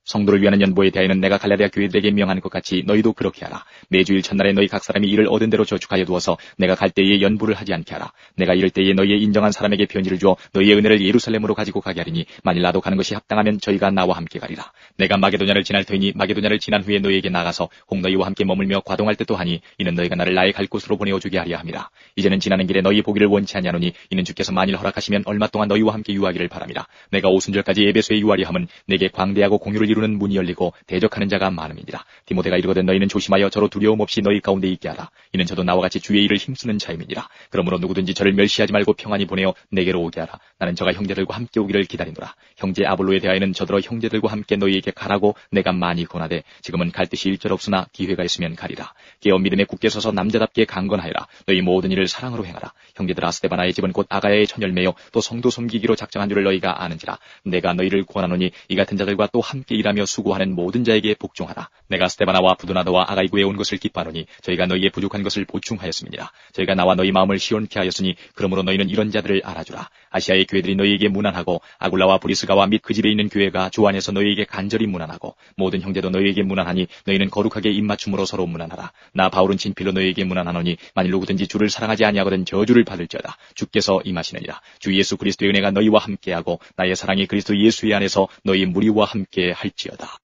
성도를 위하는 연보에 대하여는 내가 갈라디아 교회들에게 명하는 것 같이 너희도 그렇게 하라. 매주일 첫날에 너희 각 사람이 일을 얻은 대로 저축하여 두어서 내가 갈 때에 연부를 하지 않게 하라. 내가 이럴 때에 너희의 인정한 사람에게 편지를 주어 너희의 은혜를 예루살렘으로 가지고 가게 하리니 만일 나도 가는 것이 합당하면 저희가 나와 함께 가리라. 내가 마게도냐를 지날 터이니 마게도냐를 지난 후에 너희에게 나가서 혹 너희와 함께 머물며 과동할 듯도 하니 이는 너희가 나를 나의 갈 곳으로 보내어 주게 하려 함이라. 이제는 지나는 길에 너희 보기를 원치 아니하노니 이는 주께서 만일 허락하시면 얼마 동안 너희와 함께 유하기를 바랍니다. 내가 오순절까지 에베소에 유하려 함은 내게 광대하고 공유를 이루는 문이 열리고 대적하는 자가 많음이니라. 디모데가 이르거든 너희는 조심하여 저로 두려움 없이 너희 가운데 있게 하라. 이는 저도 나와 같이 주의 일을 힘쓰는 자임이니라. 그러므로 누구든지 저를 멸시하지 말고 평안히 보내어 내게로 오게 하라. 나는 저가 형제들과 함께 오기를 기다리노라. 형제 아볼로에 대하여는 저더러 형제들과 함께 너희에게 가라고 내가 많이 권하되 지금은 갈 뜻이 일절없으나 기회가 있으면 가리라. 깨어 믿음에 굳게 서서 남자답게 강건하여라. 너희 모든 일을 사랑으로 행하라. 형제들아 스데바나의 집은 곧 아가야의 천열매요 또 성도 섬기기로 작정한 줄을 너희가 아는지라. 내가 너희를 권하노니 이 같은 자들과 또 함께 일하라. 일하며 수고하는 모든 자에게 복종하라. 내가 스데바나와 부두나도와 아가이구에 온 것을 기뻐하노니 저희가 너희의 부족한 것을 보충하였음이니라. 저희가 나와 너희 마음을 시원케 하였으니 그러므로 너희는 이런 자들을 알아주라. 아시아의 교회들이 너희에게 무난하고 아굴라와 브리스가와 및 그 집에 있는 교회가 조안에서 너희에게 간절히 무난하고 모든 형제도 너희에게 무난하니 너희는 거룩하게 입맞춤으로 서로 무난하라. 나 바울은 진필로 너희에게 무난하노니 만일 누구든지 주를 사랑하지 아니하거든 저주를 받을지어다. 주께서 임하시느니라. 주 예수 그리스도의 은혜가 너희와 함께하고 나의 사랑이 그리스도 예수의 안에서 너희 무리와 함께 할지어다.